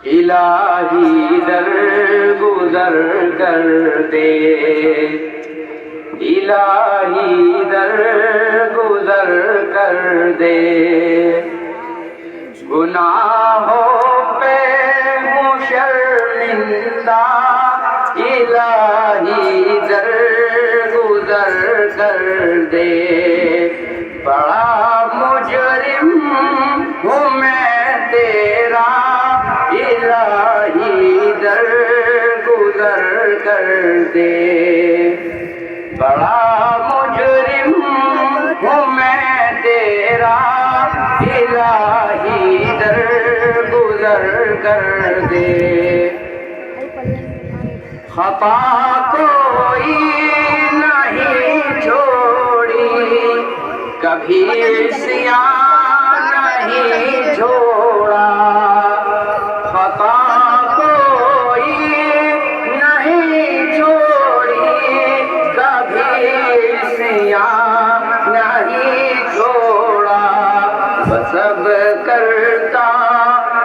الہی در گزر کر دے، الہی در گزر کر دے، گناہوں پہ ہوں شرمندہ، الہی در گزر کر دے، بڑا مجرم ہوں میں تیرا، الہی در گزر کر دے، بڑا مجرم ہوں میں تیرا، الہی در گزر کر دے، خطا کوئی نہیں چھوڑی، کبھی عصیان نہیں چھوڑا، خطا کوئی نہیں چھوڑی، کبھی عصیان نہیں چھوڑا، بس اب کرتا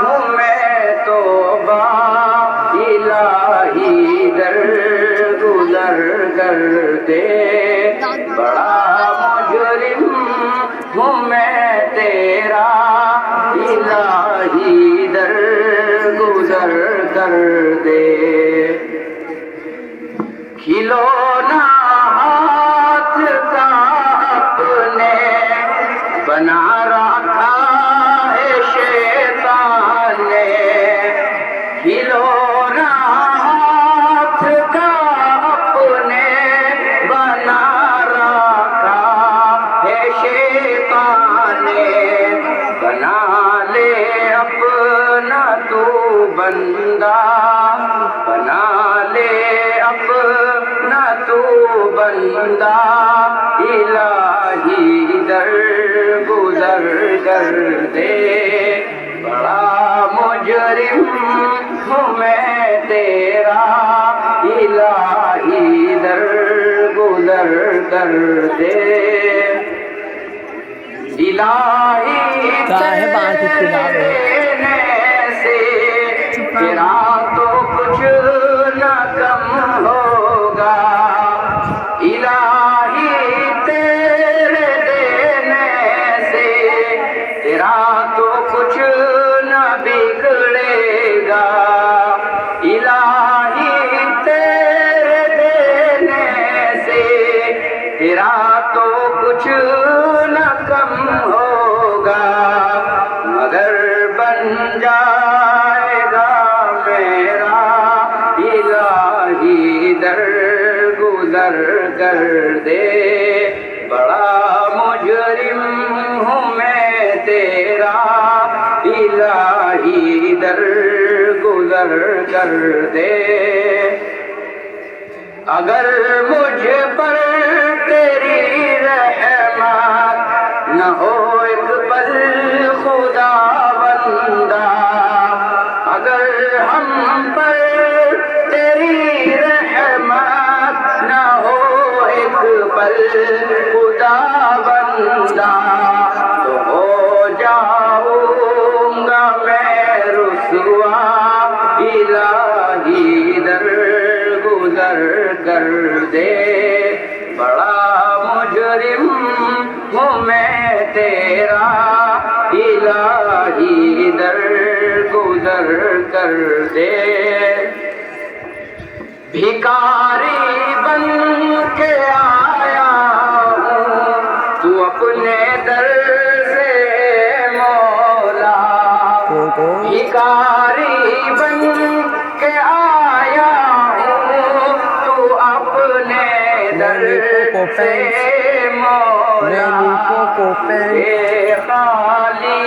ہوں میں توبہ، الہی در گزر کر دے، بڑا مجرم ہوں میں تیرا، الہی در گزر کر دے، کھلونا ہاتھ کا اپنے بنا رکھا ہے شیطان نے، کھلونا ہاتھ کا اپنے بنا رکھا ہے شیطان نے، بنا لے اپنا تو بندہ، بنا لے اپنا تو بندہ، الہی در گزر کر دے، بڑا مجرم ہوں میں تیرا، الہی در گزر کر دے، الہی دینے سے تیرا تو کچھ نہ کم ہوگا، الہی تیرے دینے سے تیرا تو کچھ نہ بگڑے گا، الہی تیرے دینے سے تیرا تو کچھ نہ کم ہوگا، مگر بن جائے گا میرا، الہی در گزر کر دے، بڑا مجرم ہوں میں تیرا، الہی در گزر کر دے، اگر مجھ پر تیری رحمت نہ ہو ایک پل خدا بندہ، اگر ہم پر تیری رحمت نہ ہو ایک پل خدا بندہ، تو ہو جاؤں گا میں رسوا، الہی در گزر کر دے، بڑا مجرم ہوں میں تیرا، الہی در گزر کر دے، بھکاری بن کے آیا ہوں تو اپنے در سے مولا، بھکاری بن کے آیا ہوں تو اپنے در سے مولا، یہ خالی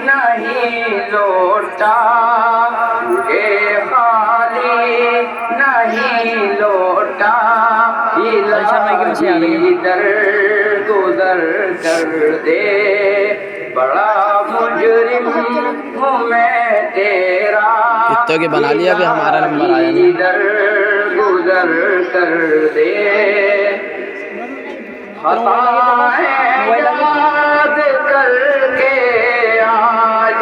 نہیں لوٹا، یہ خالی نہیں لوٹا، الہی در گزر کر دے، بڑا مجرم ہوں میں تیرا، تو کہ بنا لیا کہ ہمارا نمبر آیا الہی در گزر کر دے، خطائیں یاد کر کے آج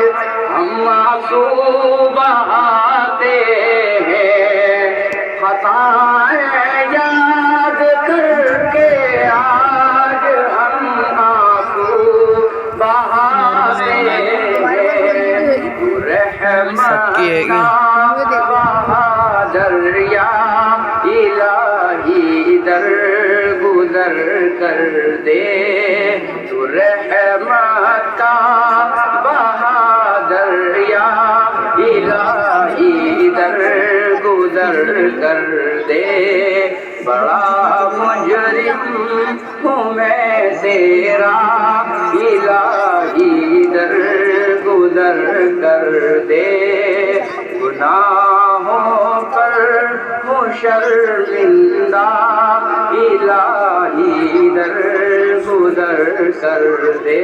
ہم آنسو بہا بہادر یا الہی در گزر کر دے تو رحمت کا بہادر یا الہی در گزر کر دے بڑا مجرم ہوں میں تیرا الہی در گزر کر دے گناہوں پر ہوں شرمندہ الہی در گزر کر دے